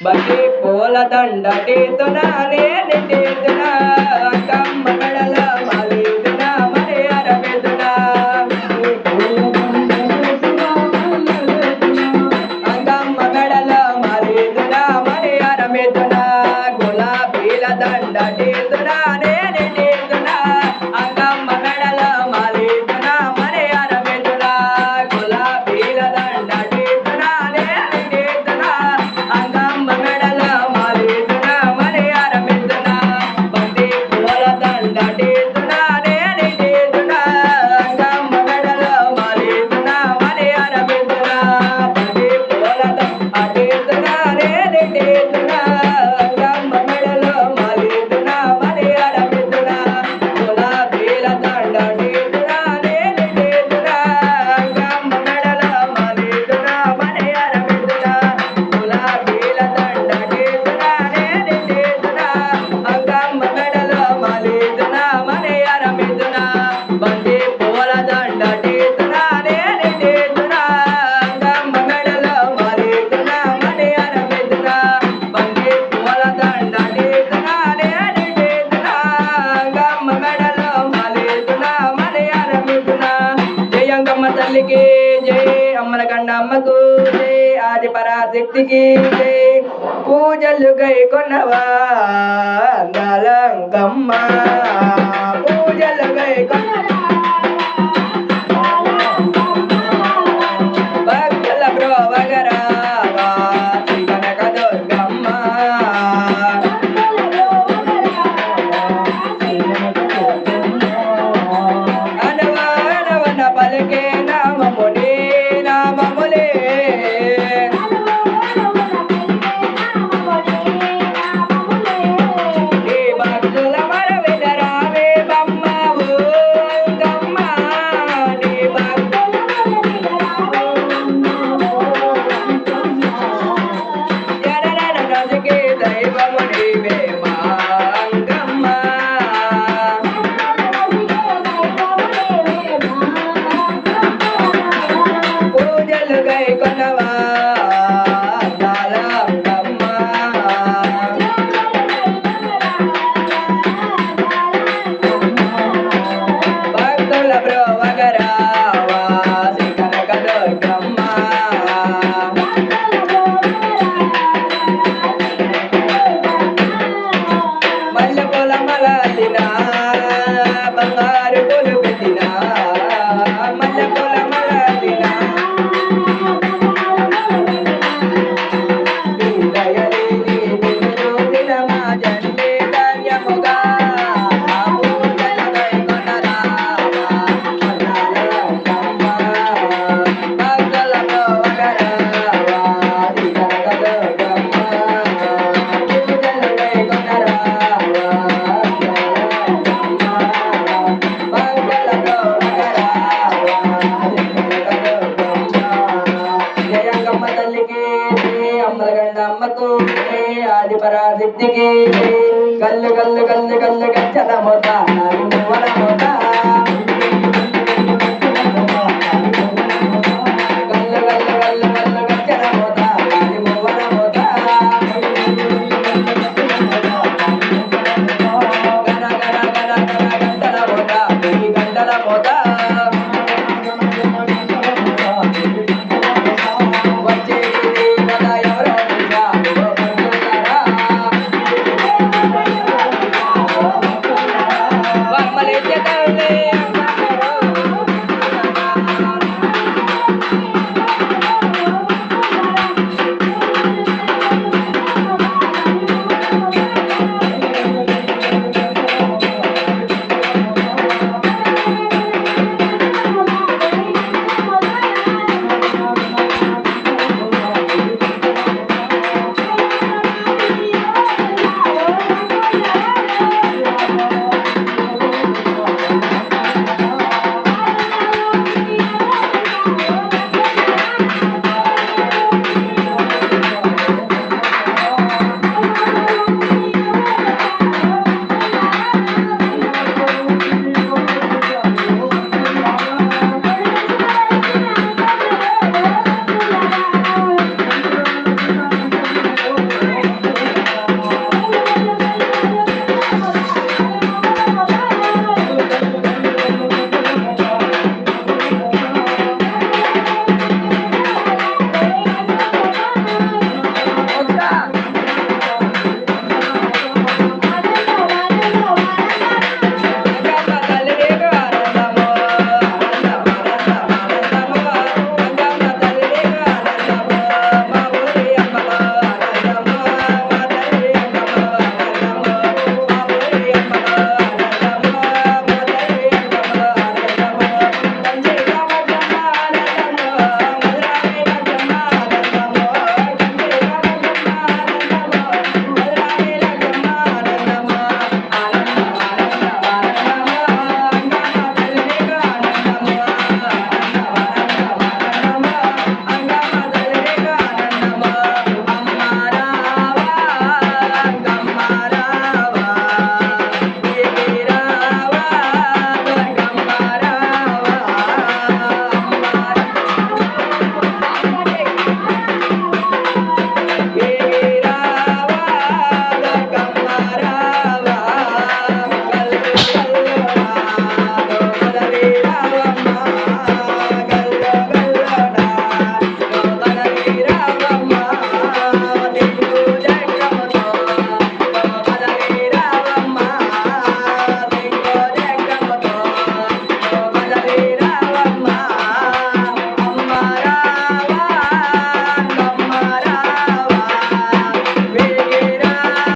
బట్టి పూల దండటేతునా నేనెటేతునా అంగమ్మ మెడల మాలేతునా మరి అరవేతునా అంగమ్మ మెడల మాలేతునా మరి అరవేతునా గులాబీల దండటేతునా నేనెటేతునా అంగమ్మ మెడల మాలేతునా మరి అరవేతునా గులాబీల దండటేతునా నేనెటేతునా అంగమ్మ మెడల మాలేతునా మరి అరవేతునా బంతి పూల దండటేతునా నేనెటేతునా అంగమ్మ మెడల మాలేతునా మరి అరవేతునా బంతి పూల దండటేతునా నేనెటేతునా అంగమ్మ మెడల మాలేతునా మరి అరవేతునా గులాబీల దండటేతునా నేనెటేతునా అంగమ్మ మెడల మాలేతునా మరి అరవేతునా గులాబీల దండటేతునా నేనెటేతునా అంగమ్మ మెడల మాలేతునా మరి అరవేతునా బంతి పూల దండటేతునా నేనెటేతునా అంగమ్మ మెడల మాలేతునా మరి అరవేతునా బంతి పూల దండటేతునా నేనెటేతునా అంగమ్మ మెడల మాలేతునా మరి అరవేతునా జై అంగమ్మ తల్లికి జై అమ్మల కండ అమ్మకు జై ఆది పరాశక్తికి జై పూజలు గై కొన్నవా అంగాలంగమ్మ పూజలు గై భక్తుల బ్రోవగరావా శ్రీ కనక దుర్గమ్మ అనవనవన పలికే నామమునే నామములే ఈ భక్తుల మరవిన రావే బమ్మ ఓ అంగమ్మ నీ జనన నదికి దైవము నీవే మా అంగమ్మ పూజలు గై కొనవా అంగాలంగమ్మ భక్తుల బ్రోవగరావా శ్రీ కనక దుర్గమ్మ మల్లెపూల మలాలినా బంగారు పూలు పెట్టినా మల్లెపూల మలాలినా దయలేని నిన్ను దినమా జంటే ధన్యముగా పూజలు గై కొనరావా అంగాలంగమ్మ భక్తుల బ్రోవగరావా శ్రీ కనక దుర్గమ్మ పూజలు గై కొనరావా అంగాలంగమ్మ భక్తుల బ్రోవగరావా శ్రీ కనక దుర్గమ్మ జై అంగమ్మ తల్లికి జై అమ్మలగండ అమ్మకు జై ఆది పరాశక్తికి జై గల్లు గల్లు గల్లు గల్లు గచ్చల మోత